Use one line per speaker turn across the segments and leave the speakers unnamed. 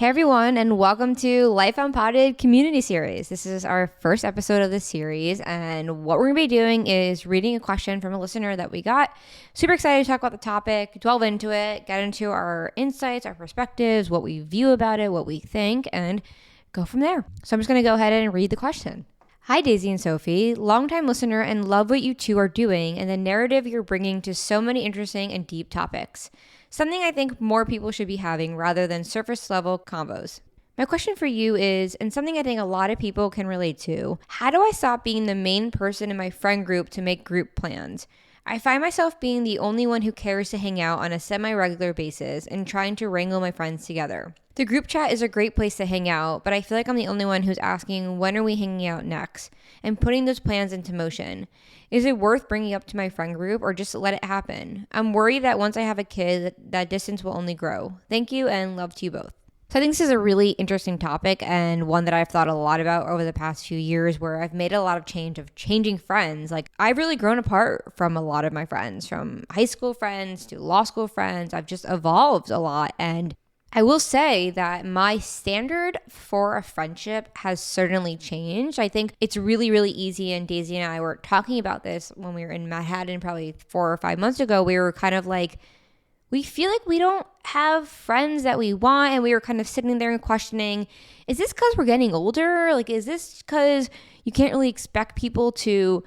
Hey everyone, and welcome to Life Unpotted Community Series. This is our first episode of this series, and what we're going to be doing is reading a question from a listener that we got. Super excited to talk about the topic, delve into it, get into our insights, our perspectives, what we view about it, what we think, and go from there. So I'm just going to go ahead and read the question. Hi Daisy and Sophie, longtime listener and love what you two are doing and the narrative you're bringing to so many interesting and deep topics. Something I think more people should be having rather than surface level combos. My question for you is, and something I think a lot of people can relate to, how do I stop being the main person in my friend group to make group plans? I find myself being the only one who cares to hang out on a semi-regular basis and trying to wrangle my friends together. The group chat is a great place to hang out, but I feel like I'm the only one who's asking when are we hanging out next and putting those plans into motion. Is it worth bringing up to my friend group or just let it happen? I'm worried that once I have a kid, that distance will only grow. Thank you and love to you both. So I think this is a really interesting topic and one that I've thought a lot about over the past few years where I've made a lot of change of changing friends. Like I've really grown apart from a lot of my friends, from high school friends to law school friends. I've just evolved a lot, and I will say that my standard for a friendship has certainly changed. I think it's really, really easy, and Daisy and I were talking about this when we were in Manhattan probably 4 or 5 months ago. We were kind of like, we feel like we don't have friends that we want, and we were kind of sitting there and questioning, is this because we're getting older? Like, is this because you can't really expect people to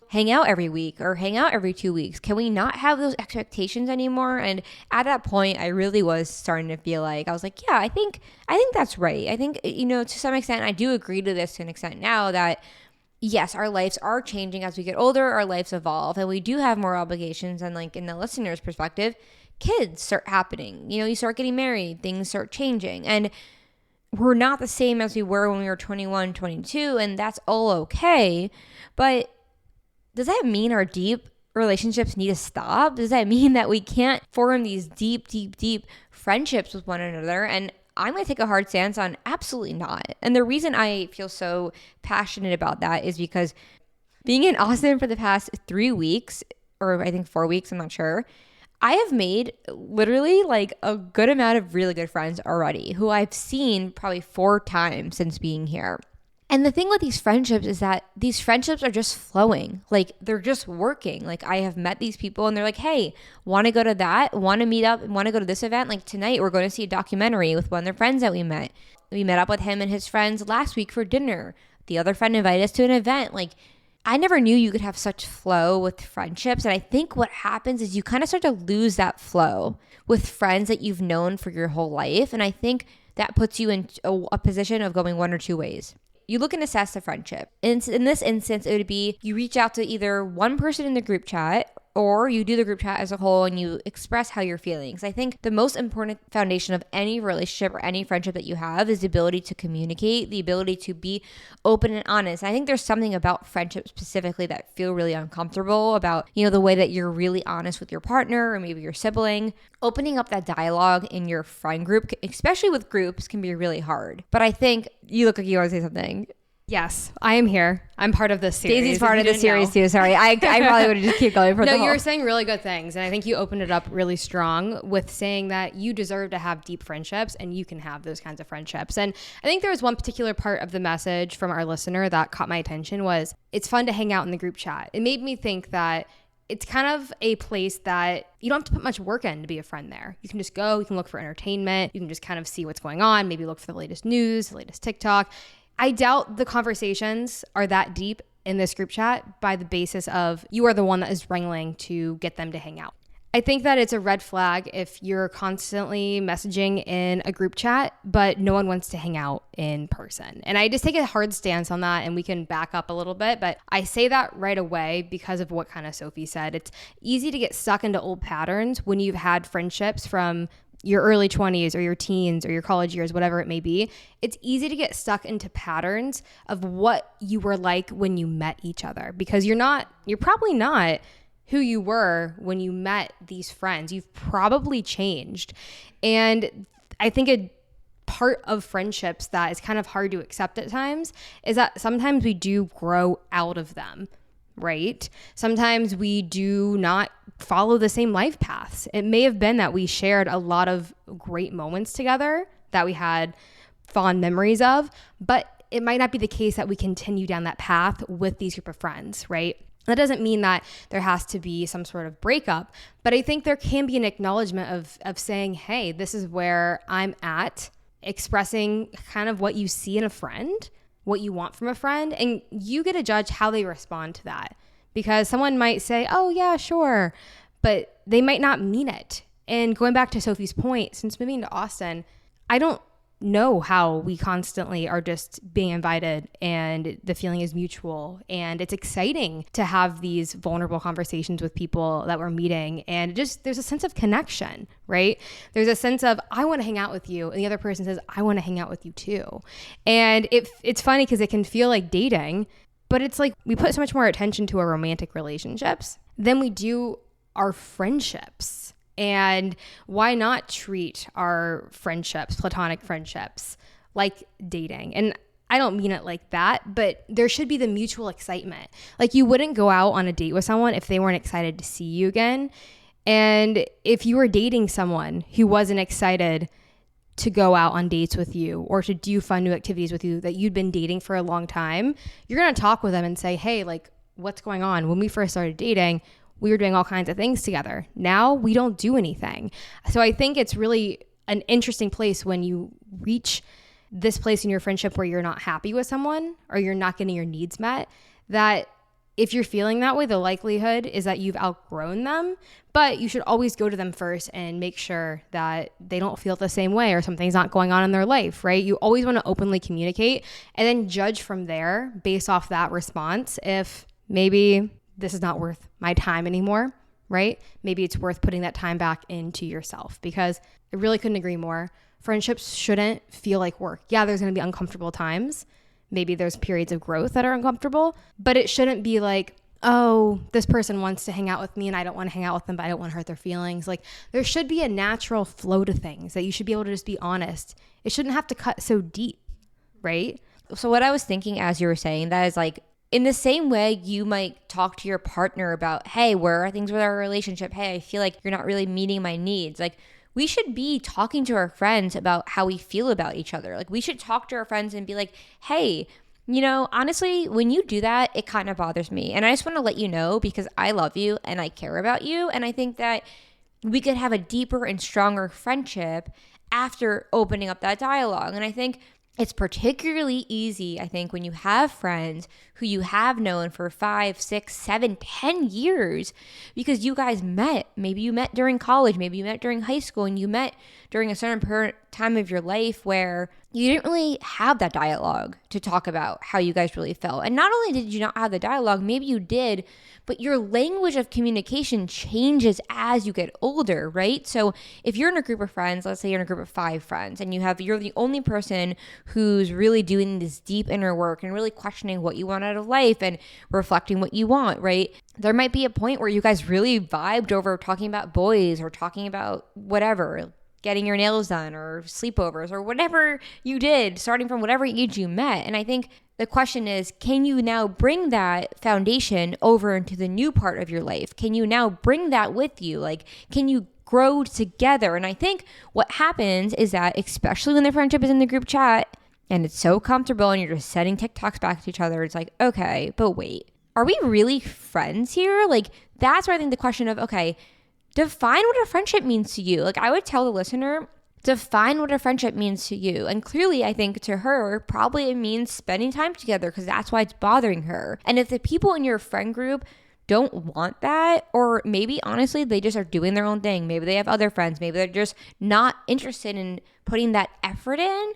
hang out every week or hang out every 2 weeks? Can we not have those expectations anymore? And at that point, I really was starting to feel like, I was like, yeah, I think that's right. I think, to some extent, I do agree to this to an extent now that yes, our lives are changing as we get older, our lives evolve, and we do have more obligations. And like in the listener's perspective, kids start happening. You start getting married, things start changing. And we're not the same as we were when we were 21, 22, and that's all okay. But does that mean our deep relationships need to stop? Does that mean that we can't form these deep, deep, deep friendships with one another? And I'm going to take a hard stance on absolutely not. And the reason I feel so passionate about that is because being in Austin for the past 3 weeks, or I think 4 weeks, I'm not sure, I have made literally like a good amount of really good friends already who I've seen probably 4 times since being here. And the thing with these friendships is that these friendships are just flowing. Like they're just working. Like I have met these people and they're like, hey, want to go to that? Want to meet up? Want to go to this event? Like tonight we're going to see a documentary with one of their friends that we met. We met up with him and his friends last week for dinner. The other friend invited us to an event. Like I never knew you could have such flow with friendships. And I think what happens is you kind of start to lose that flow with friends that you've known for your whole life. And I think that puts you in a position of going one or two ways. You look and assess the friendship. In this instance, it would be you reach out to either one person in the group chat or you do the group chat as a whole and you express how you're feeling. So I think the most important foundation of any relationship or any friendship that you have is the ability to communicate, the ability to be open and honest. And I think there's something about friendships specifically that feel really uncomfortable about, the way that you're really honest with your partner or maybe your sibling. Opening up that dialogue in your friend group, especially with groups, can be really hard. But I think you look like you want to say something.
Yes, I am here. I'm part of this series.
Daisy's part of the series too. Sorry, I probably would have just keep going for the whole.
No, you were saying really good things, and I think you opened it up really strong with saying that you deserve to have deep friendships, and you can have those kinds of friendships. And I think there was one particular part of the message from our listener that caught my attention was it's fun to hang out in the group chat. It made me think that it's kind of a place that you don't have to put much work in to be a friend there. You can just go, you can look for entertainment, you can just kind of see what's going on, maybe look for the latest news, the latest TikTok. I doubt the conversations are that deep in this group chat by the basis of you are the one that is wrangling to get them to hang out. I think that it's a red flag if you're constantly messaging in a group chat, but no one wants to hang out in person. And I just take a hard stance on that, and we can back up a little bit, but I say that right away because of what kind of Sophie said. It's easy to get stuck into old patterns when you've had friendships from your early 20s or your teens or your college years, whatever it may be. It's easy to get stuck into patterns of what you were like when you met each other because you're probably not who you were when you met these friends. You've probably changed. And I think a part of friendships that is kind of hard to accept at times is that sometimes we do grow out of them. right? Sometimes we do not follow the same life paths. It may have been that we shared a lot of great moments together that we had fond memories of, but it might not be the case that we continue down that path with these group of friends, right? That doesn't mean that there has to be some sort of breakup, but I think there can be an acknowledgement of saying, hey, this is where I'm at, expressing kind of what you see in a friend, what you want from a friend, and you get to judge how they respond to that. Because someone might say, oh yeah, sure, but they might not mean it. And going back to Sophie's point, since moving to Austin, I don't know how we constantly are just being invited and the feeling is mutual, and it's exciting to have these vulnerable conversations with people that we're meeting, and just there's a sense of connection, right? There's a sense of I want to hang out with you, and the other person says I want to hang out with you too. And it's funny because it can feel like dating, but it's like we put so much more attention to our romantic relationships than we do our friendships. And why not treat our friendships, platonic friendships, like dating? And I don't mean it like that, but there should be the mutual excitement. Like you wouldn't go out on a date with someone if they weren't excited to see you again. And if you were dating someone who wasn't excited to go out on dates with you or to do fun new activities with you that you'd been dating for a long time, you're going to talk with them and say, hey, like, what's going on? When we first started dating, we were doing all kinds of things together. Now we don't do anything. So I think it's really an interesting place when you reach this place in your friendship where you're not happy with someone or you're not getting your needs met, that if you're feeling that way, the likelihood is that you've outgrown them, but you should always go to them first and make sure that they don't feel the same way or something's not going on in their life, right? You always want to openly communicate and then judge from there based off that response if maybe this is not worth my time anymore, right? Maybe it's worth putting that time back into yourself, because I really couldn't agree more. Friendships shouldn't feel like work. Yeah, there's going to be uncomfortable times. Maybe there's periods of growth that are uncomfortable, but it shouldn't be like, oh, this person wants to hang out with me and I don't want to hang out with them, but I don't want to hurt their feelings. Like there should be a natural flow to things that you should be able to just be honest. It shouldn't have to cut so deep, right?
So what I was thinking as you were saying that is like, in the same way, you might talk to your partner about, hey, where are things with our relationship? Hey, I feel like you're not really meeting my needs. Like, we should be talking to our friends about how we feel about each other. Like, we should talk to our friends and be like, hey, you know, honestly, when you do that, it kind of bothers me. And I just want to let you know because I love you and I care about you. And I think that we could have a deeper and stronger friendship after opening up that dialogue. And I think it's particularly easy, I think, when you have friends who you have known for 5, 6, 7, 10 years because you guys met. Maybe you met during college, maybe you met during high school, and you met during a certain time of your life where you didn't really have that dialogue to talk about how you guys really felt. And not only did you not have the dialogue, maybe you did, but your language of communication changes as you get older, right? So if you're in a group of friends, let's say you're in a group of 5 friends, and you're the only person who's really doing this deep inner work and really questioning what you want out of life and reflecting what you want, right? There might be a point where you guys really vibed over talking about boys or talking about whatever, getting your nails done or sleepovers or whatever you did, starting from whatever age you met. And I think the question is, can you now bring that foundation over into the new part of your life? Can you now bring that with you? Like, can you grow together? And I think what happens is that, especially when the friendship is in the group chat and it's so comfortable and you're just sending TikToks back to each other, it's like, okay, but wait, are we really friends here? Like, that's where I think the question of, okay, define what a friendship means to you. Like, I would tell the listener, define what a friendship means to you. And clearly, I think to her, probably it means spending time together because that's why it's bothering her. And if the people in your friend group don't want that, or maybe honestly, they just are doing their own thing. Maybe they have other friends. Maybe they're just not interested in putting that effort in.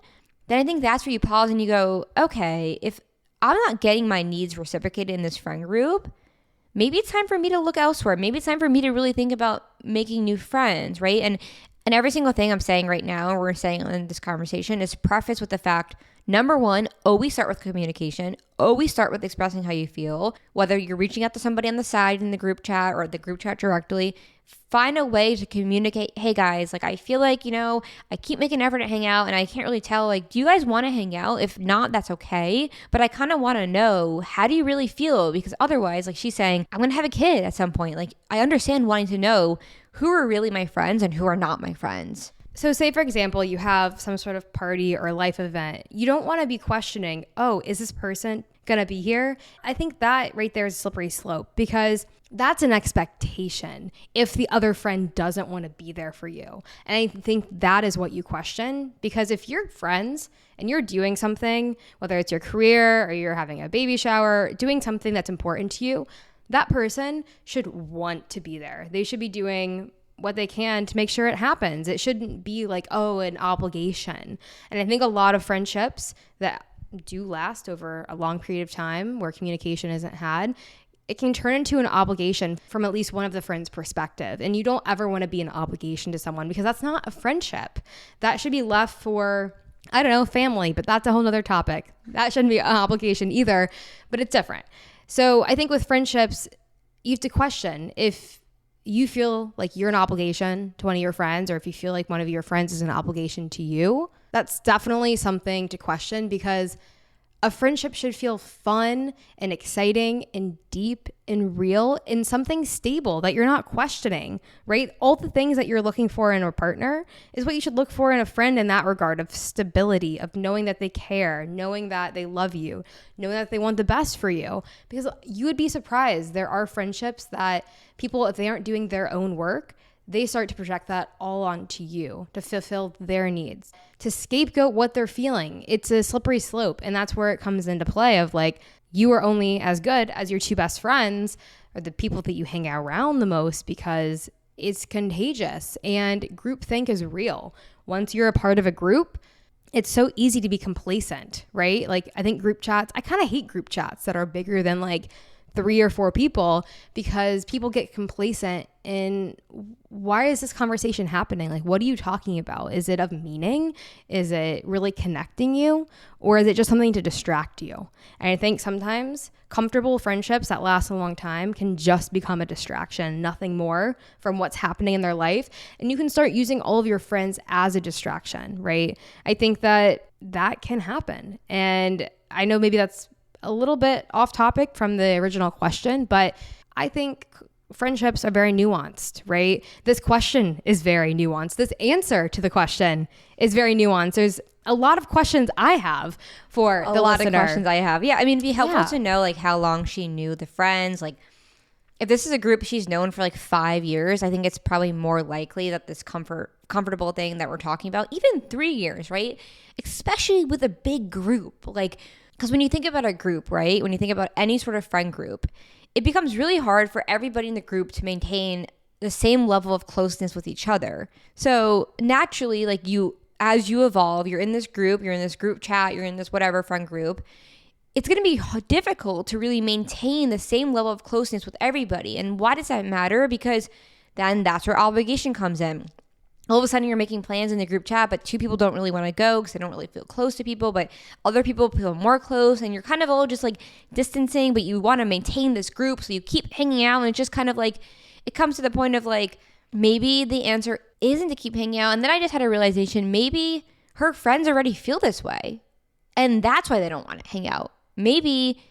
Then I think that's where you pause and you go, okay, if I'm not getting my needs reciprocated in this friend group, maybe it's time for me to look elsewhere. Maybe it's time for me to really think about making new friends, right? And every single thing I'm saying right now, and we're saying in this conversation, is prefaced with the fact, number one, always start with communication. Always start with expressing how you feel. Whether you're reaching out to somebody on the side in the group chat or the group chat directly, find a way to communicate, hey guys, like I feel like, I keep making an effort to hang out and I can't really tell, like, do you guys want to hang out? If not, that's okay. But I kind of want to know, how do you really feel? Because otherwise, like she's saying, I'm going to have a kid at some point. Like, I understand wanting to know who are really my friends and who are not my friends.
So say, for example, you have some sort of party or life event. You don't want to be questioning, oh, is this person going to be here? I think that right there is a slippery slope, because that's an expectation if the other friend doesn't want to be there for you. And I think that is what you question, because if you're friends and you're doing something, whether it's your career or you're having a baby shower, doing something that's important to you, that person should want to be there. They should be doing what they can to make sure it happens. It shouldn't be like, oh, an obligation. And I think a lot of friendships that do last over a long period of time where communication isn't had, it can turn into an obligation from at least one of the friends' perspective. And you don't ever want to be an obligation to someone, because that's not a friendship. That should be left for, I don't know, family, but that's a whole nother topic. That shouldn't be an obligation either, but it's different. So I think with friendships, you have to question if you feel like you're an obligation to one of your friends, or if you feel like one of your friends is an obligation to you. That's definitely something to question, because a friendship should feel fun and exciting and deep and real and something stable that you're not questioning, right? All the things that you're looking for in a partner is what you should look for in a friend in that regard, of stability, of knowing that they care, knowing that they love you, knowing that they want the best for you. Because you would be surprised. There are friendships that people, if they aren't doing their own work, they start to project that all onto you to fulfill their needs, to scapegoat what they're feeling. It's a slippery slope. And that's where it comes into play of like, you are only as good as your two best friends or the people that you hang out around the most, because it's contagious and groupthink is real. Once you're a part of a group, it's so easy to be complacent, right? Like, I think group chats, I kind of hate group chats that are bigger than like 3 or 4 people, because people get complacent in, why is this conversation happening? Like, what are you talking about? Is it of meaning? Is it really connecting you? Or is it just something to distract you? And I think sometimes comfortable friendships that last a long time can just become a distraction, nothing more from what's happening in their life. And you can start using all of your friends as a distraction, right? I think that that can happen. And I know maybe that's a little bit off topic from the original question, but I think friendships are very nuanced, right? This question is very nuanced. This answer to the question is very nuanced. There's a lot of questions I have for the listener. A lot of questions
I have. Yeah, I mean, it'd be helpful to know like how long she knew the friends. Like, if this is a group she's known for like 5 years, I think it's probably more likely that this comfortable thing that we're talking about, even 3 years, right? Especially with a big group, like. Because when you think about a group, right, when you think about any sort of friend group, it becomes really hard for everybody in the group to maintain the same level of closeness with each other. So naturally, like as you evolve, you're in this group chat, you're in this whatever friend group, it's going to be difficult to really maintain the same level of closeness with everybody. And why does that matter? Because then that's where obligation comes in. All of a sudden you're making plans in the group chat, but 2 people don't really want to go because they don't really feel close to people, but other people feel more close, and you're kind of all just like distancing, but you want to maintain this group. So you keep hanging out, and it's just kind of like, it comes to the point of like, maybe the answer isn't to keep hanging out. And then I just had a realization, maybe her friends already feel this way, and that's why they don't want to hang out. Maybe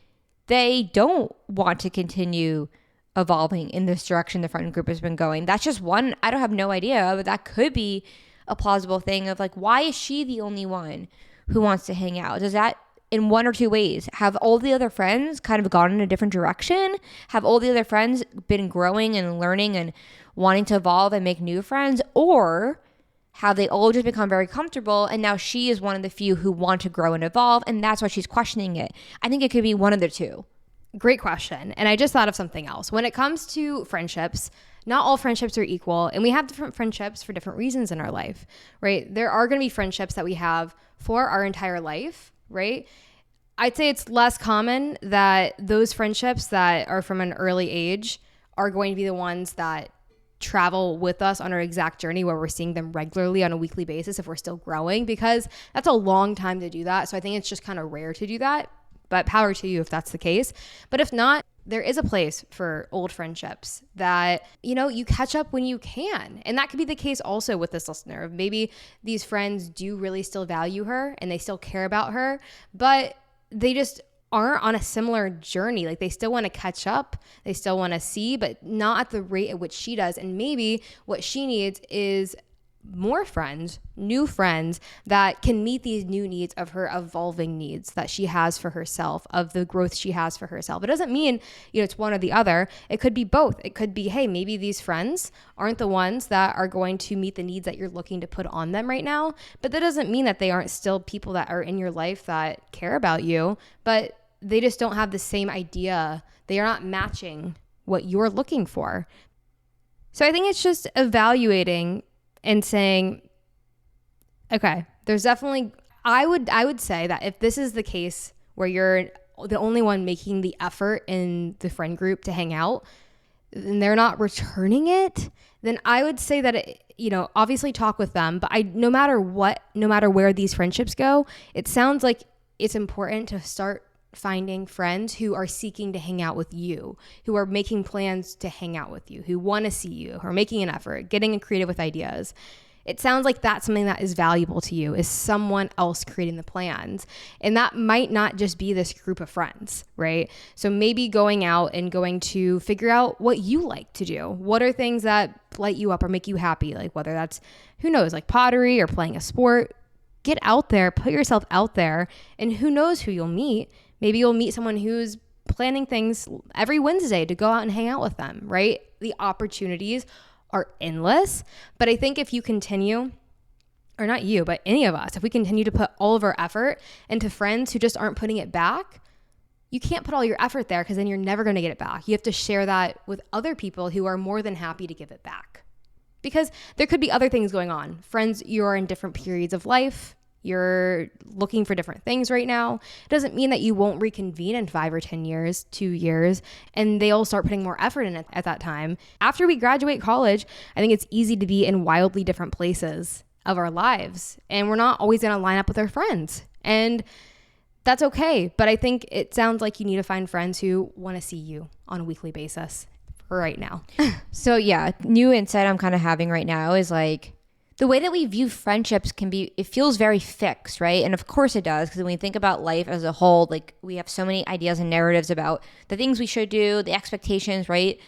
they don't want to continue evolving in this direction the friend group has been going. That's just one, I don't have no idea, but that could be a plausible thing of like, why is she the only one who wants to hang out? Does that, in 1 or 2 ways, have all the other friends kind of gone in a different direction? Have all the other friends been growing and learning and wanting to evolve and make new friends? Or have they all just become very comfortable and now she is one of the few who want to grow and evolve, and that's why she's questioning it? I think it could be one of the two.
Great question. And I just thought of something else. When it comes to friendships, not all friendships are equal, and we have different friendships for different reasons in our life, right? There are going to be friendships that we have for our entire life, right? I'd say it's less common that those friendships that are from an early age are going to be the ones that travel with us on our exact journey, where we're seeing them regularly on a weekly basis if we're still growing, because that's a long time to do that. So I think it's just kind of rare to do that. But power to you if that's the case. But if not, there is a place for old friendships that, you catch up when you can. And that could be the case also with this listener. Maybe these friends do really still value her and they still care about her, but they just aren't on a similar journey. Like they still want to catch up, they still want to see, but not at the rate at which she does. And maybe what she needs is more friends, new friends that can meet these new needs of her evolving needs that she has for herself, of the growth she has for herself. It doesn't mean, it's one or the other. It could be both. It could be, hey, maybe these friends aren't the ones that are going to meet the needs that you're looking to put on them right now. But that doesn't mean that they aren't still people that are in your life that care about you, but they just don't have the same idea. They are not matching what you're looking for. So I think it's just evaluating and saying, okay, there's definitely, I would say that if this is the case where you're the only one making the effort in the friend group to hang out, and they're not returning it, then I would say that, obviously talk with them. But no matter where these friendships go, it sounds like it's important to start finding friends who are seeking to hang out with you, who are making plans to hang out with you, who want to see you, who are making an effort, getting creative with ideas. It sounds like that's something that is valuable to you, is someone else creating the plans. And that might not just be this group of friends, right? So maybe going out and going to figure out what you like to do. What are things that light you up or make you happy? Like whether that's, who knows, like pottery or playing a sport. Get out there, put yourself out there, and who knows who you'll meet. Maybe you'll meet someone who's planning things every Wednesday to go out and hang out with them, right? The opportunities are endless. But I think if you continue, or not you, but any of us, if we continue to put all of our effort into friends who just aren't putting it back, you can't put all your effort there because then you're never going to get it back. You have to share that with other people who are more than happy to give it back. Because there could be other things going on. Friends, you're in different periods of life. You're looking for different things right now. It doesn't mean that you won't reconvene in 5 or 10 years, 2 years, and they'll start putting more effort in it at that time. After we graduate college, I think it's easy to be in wildly different places of our lives, and we're not always going to line up with our friends. And that's okay. But I think it sounds like you need to find friends who want to see you on a weekly basis for right now.
So yeah, new insight I'm kind of having right now is like, the way that we view friendships it feels very fixed, right? And of course it does, because when we think about life as a whole, like we have so many ideas and narratives about the things we should do, the expectations, right?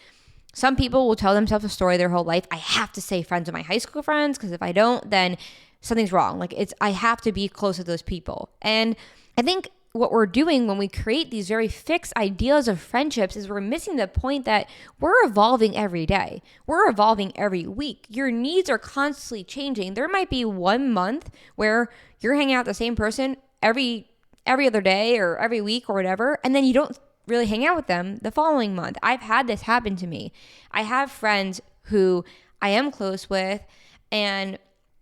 Some people will tell themselves a story their whole life. I have to stay friends with my high school friends because if I don't, then something's wrong. Like I have to be close to those people. And I think what we're doing when we create these very fixed ideas of friendships is we're missing the point that we're evolving every day. We're evolving every week. Your needs are constantly changing. There might be 1 month where you're hanging out with the same person every other day or every week or whatever, and then you don't really hang out with them the following month. I've had this happen to me. I have friends who I am close with, and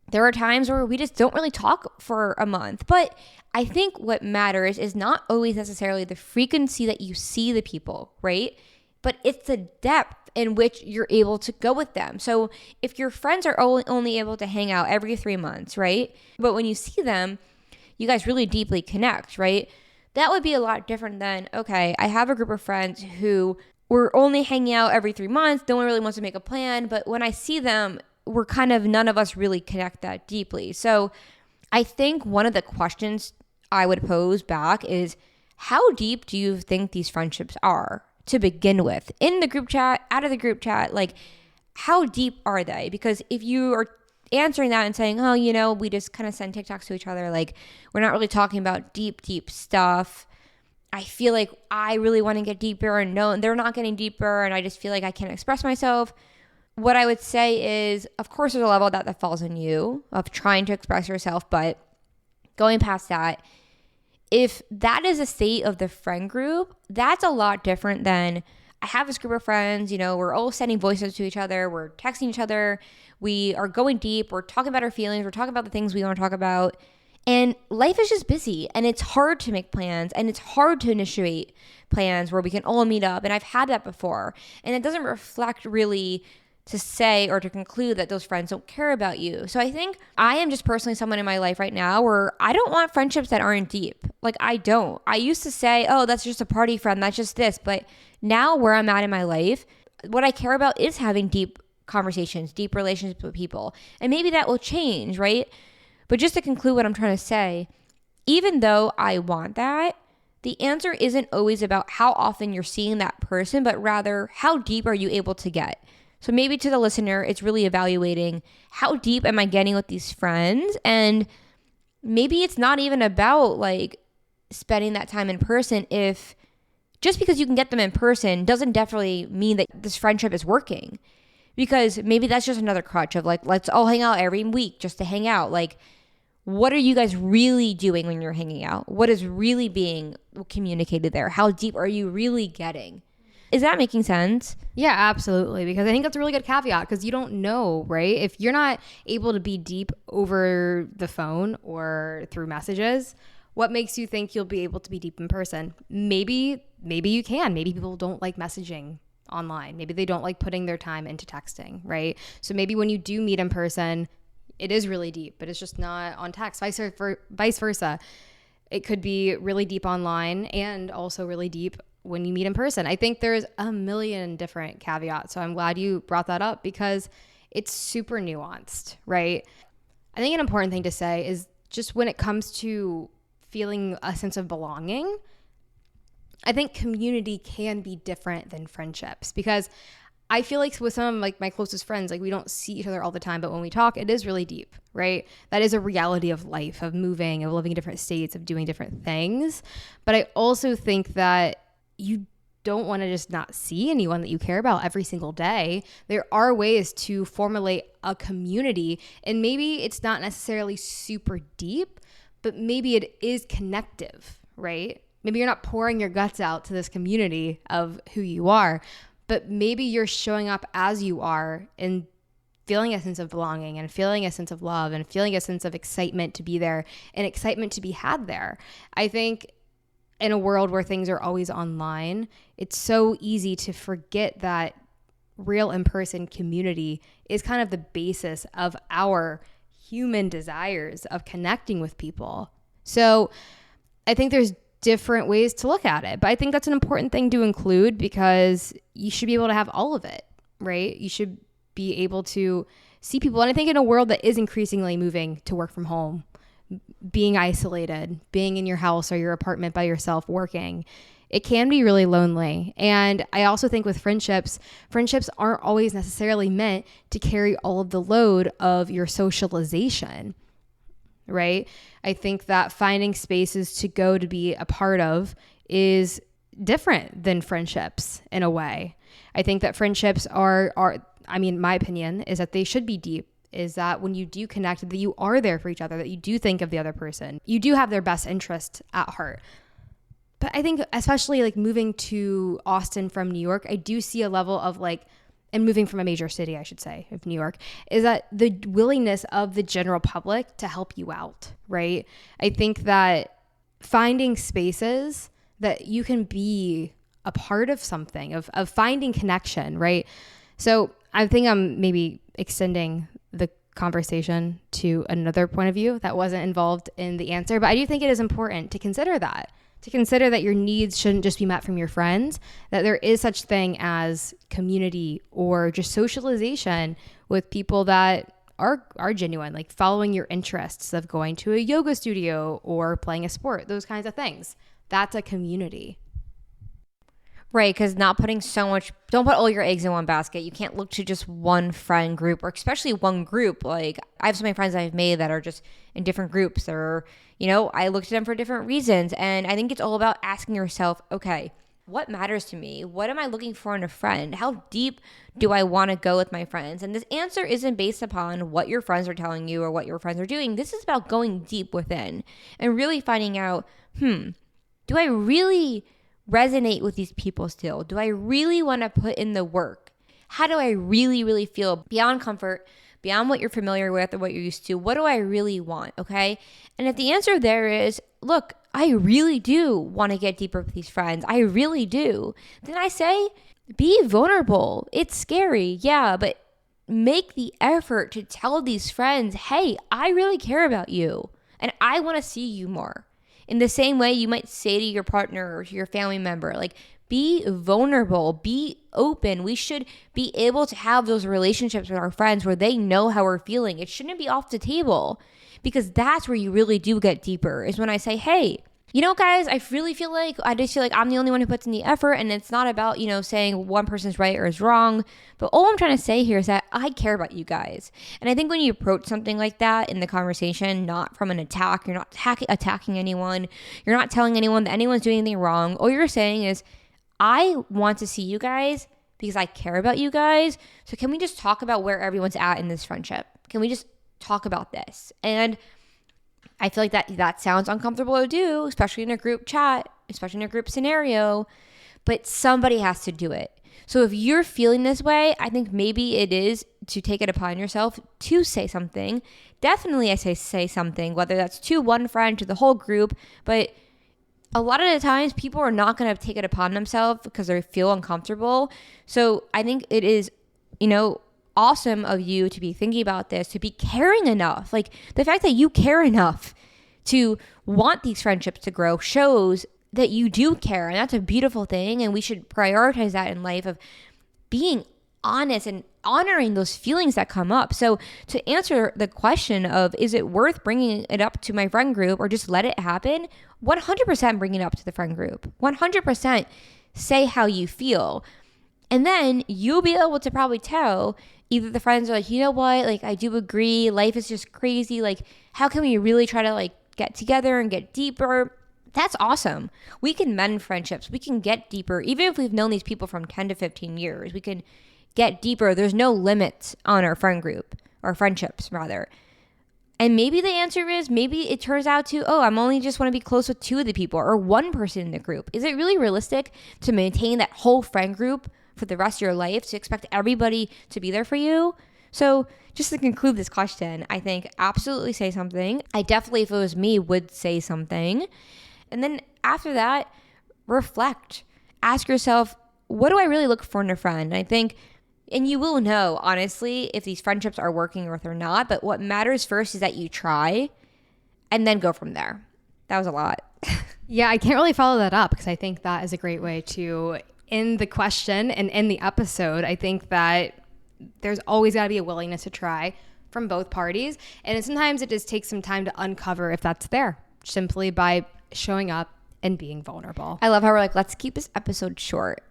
there are times where we just don't really talk for a month. But I think what matters is not always necessarily the frequency that you see the people, right? But it's the depth in which you're able to go with them. So if your friends are only able to hang out every 3 months, right? But when you see them, you guys really deeply connect, right? That would be a lot different than, okay, I have a group of friends who we're only hanging out every 3 months. No one really wants to make a plan. But when I see them, none of us really connect that deeply. So I think one of the questions I would pose back is, how deep do you think these friendships are to begin with? In the group chat, out of the group chat, like how deep are they? Because if you are answering that and saying, oh, we just kind of send TikToks to each other, like we're not really talking about deep stuff. I feel like I really want to get deeper and no, they're not getting deeper. And I just feel like I can't express myself. What I would say is, of course, there's a level that falls on you of trying to express yourself, but going past that, if that is a state of the friend group, that's a lot different than I have this group of friends, we're all sending voices to each other, we're texting each other, we are going deep, we're talking about our feelings, we're talking about the things we want to talk about, and life is just busy, and it's hard to make plans, and it's hard to initiate plans where we can all meet up, and I've had that before, and it doesn't reflect really to say or to conclude that those friends don't care about you. So I think I am just personally someone in my life right now where I don't want friendships that aren't deep. Like I don't. I used to say, oh, that's just a party friend. That's just this. But now where I'm at in my life, what I care about is having deep conversations, deep relationships with people. And maybe that will change, right? But just to conclude what I'm trying to say, even though I want that, the answer isn't always about how often you're seeing that person, but rather how deep are you able to get? So maybe to the listener, it's really evaluating how deep am I getting with these friends? And maybe it's not even about like spending that time in person. If just because you can get them in person doesn't definitely mean that this friendship is working, because maybe that's just another crutch of like, let's all hang out every week just to hang out. Like, what are you guys really doing when you're hanging out? What is really being communicated there? How deep are you really getting? Is that making sense?
Yeah, absolutely. Because I think that's a really good caveat, because you don't know, right? If you're not able to be deep over the phone or through messages, what makes you think you'll be able to be deep in person? Maybe you can. Maybe people don't like messaging online. Maybe they don't like putting their time into texting, right? So maybe when you do meet in person, it is really deep, but it's just not on text. Vice versa. It could be really deep online and also really deep when you meet in person. I think there's a million different caveats. So I'm glad you brought that up, because it's super nuanced, right? I think an important thing to say is just when it comes to feeling a sense of belonging, I think community can be different than friendships, because I feel like with some of like my closest friends, like we don't see each other all the time, but when we talk, it is really deep, right? That is a reality of life, of moving, of living in different states, of doing different things. But I also think that you don't want to just not see anyone that you care about every single day. There are ways to formulate a community, and maybe it's not necessarily super deep, but maybe it is connective, right? Maybe you're not pouring your guts out to this community of who you are, but maybe you're showing up as you are and feeling a sense of belonging and feeling a sense of love and feeling a sense of excitement to be there and excitement to be had there. I think in a world where things are always online, it's so easy to forget that real in-person community is kind of the basis of our human desires of connecting with people. So I think there's different ways to look at it, but I think that's an important thing to include, because you should be able to have all of it, right? You should be able to see people. And I think in a world that is increasingly moving to work from home, being isolated, being in your house or your apartment by yourself working, it can be really lonely. And I also think with friendships aren't always necessarily meant to carry all of the load of your socialization, right? I think that finding spaces to go to be a part of is different than friendships in a way. I think that friendships are I mean, my opinion is that they should be deep, is that when you do connect, that you are there for each other, that you do think of the other person. You do have their best interest at heart. But I think especially like moving to Austin from New York, I do see a level of like, and moving from a major city, I should say, of New York, is that the willingness of the general public to help you out, right? I think that finding spaces that you can be a part of something, of finding connection, right? So I think I'm maybe extending the conversation to another point of view that wasn't involved in the answer, but I do think it is important to consider that. To consider that your needs shouldn't just be met from your friends, that there is such thing as community or just socialization with people that are genuine, like following your interests of going to a yoga studio or playing a sport, those kinds of things. That's a community.
Right, because not putting don't put all your eggs in one basket. You can't look to just one friend group, or especially one group. Like, I have so many friends I've made that are just in different groups, or, I looked at them for different reasons. And I think it's all about asking yourself, okay, what matters to me? What am I looking for in a friend? How deep do I want to go with my friends? And this answer isn't based upon what your friends are telling you or what your friends are doing. This is about going deep within and really finding out, do I really resonate with these people still? Do I really want to put in the work? How do I really, really feel beyond comfort, beyond what you're familiar with or what you're used to? What do I really want? Okay. And if the answer there is, look, I really do want to get deeper with these friends, I really do, then I say, be vulnerable. It's scary. Yeah. But make the effort to tell these friends, hey, I really care about you and I want to see you more. In the same way you might say to your partner or to your family member, like, be vulnerable, be open. We should be able to have those relationships with our friends where they know how we're feeling. It shouldn't be off the table, because that's where you really do get deeper, is when I say, hey, you know, guys, I just feel like I'm the only one who puts in the effort, and it's not about, saying one person's right or is wrong. But all I'm trying to say here is that I care about you guys. And I think when you approach something like that in the conversation, not from an attack, you're not attacking anyone, you're not telling anyone that anyone's doing anything wrong. All you're saying is, I want to see you guys because I care about you guys. So can we just talk about where everyone's at in this friendship? Can we just talk about this? And I feel like that sounds uncomfortable to do, especially in a group chat, especially in a group scenario, but somebody has to do it. So if you're feeling this way, I think maybe it is to take it upon yourself to say something. Definitely I say something, whether that's to one friend, to the whole group, but a lot of the times people are not going to take it upon themselves because they feel uncomfortable. So I think it is, awesome of you to be thinking about this, to be caring enough. Like, the fact that you care enough to want these friendships to grow shows that you do care. And that's a beautiful thing. And we should prioritize that in life, of being honest and honoring those feelings that come up. So to answer the question of, is it worth bringing it up to my friend group or just let it happen? 100% bring it up to the friend group. 100% say how you feel. And then you'll be able to probably tell, either the friends are like, you know what, like, I do agree, life is just crazy, like, how can we really try to, like, get together and get deeper? That's awesome. We can mend friendships. We can get deeper. Even if we've known these people from 10 to 15 years, we can get deeper. There's no limits on our friend group, or friendships rather. And maybe the answer is, maybe it turns out to, I'm only just want to be close with 2 of the people or 1 person in the group. Is it really realistic to maintain that whole friend group for the rest of your life, to expect everybody to be there for you? So just to conclude this question, I think absolutely say something. I definitely, if it was me, would say something. And then after that, reflect. Ask yourself, what do I really look for in a friend? And I think, and you will know, honestly, if these friendships are working or if they're not. But what matters first is that you try and then go from there. That was a lot.
Yeah, I can't really follow that up, because I think that is a great way to end the question and end the episode. I think that there's always got to be a willingness to try from both parties. And sometimes it just takes some time to uncover if that's there, simply by showing up and being vulnerable.
I love how we're like, let's keep this episode short.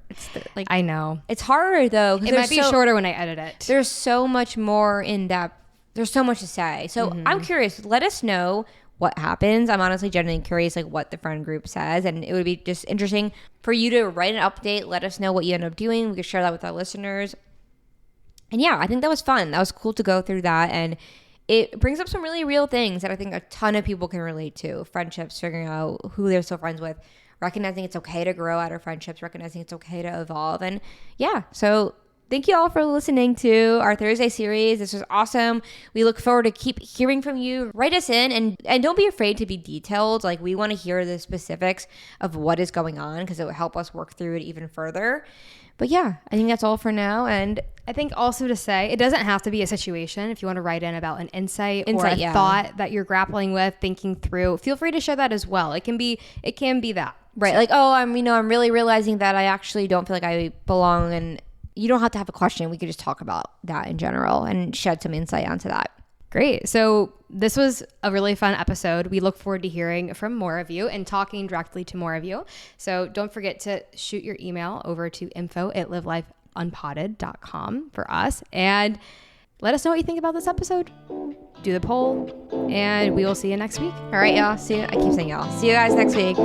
I know.
It's harder though.
It might be shorter when I edit it.
There's so much more in depth. There's so much to say. So I'm curious. Let us know what happens. I'm honestly genuinely curious, like, what the friend group says, and it would be just interesting for you to write an update. Let us know what you end up doing. We could share that with our listeners. And yeah, I think that was fun. That was cool to go through that, and it brings up some really real things that I think a ton of people can relate to. Friendships, figuring out who they're still friends with, recognizing it's okay to grow out of friendships, recognizing it's okay to evolve. And yeah, so thank you all for listening to our Thursday series. This was awesome. We look forward to keep hearing from you. Write us in, and don't be afraid to be detailed. Like, we want to hear the specifics of what is going on, because it will help us work through it even further. But yeah, I think that's all for now. And
I think also to say, it doesn't have to be a situation. If you want to write in about an insight or a thought that you're grappling with, thinking through, feel free to share that as well. It can be that.
Right. So, like, I'm really realizing that I actually don't feel like I belong, and you don't have to have a question. We could just talk about that in general and shed some insight onto that.
Great. So this was a really fun episode. We look forward to hearing from more of you and talking directly to more of you. So don't forget to shoot your email over to info@livelifeunpotted.com for us, and let us know what you think about this episode. Do the poll, and we will see you next week.
All right, y'all. See you. I keep saying y'all. See you guys next week.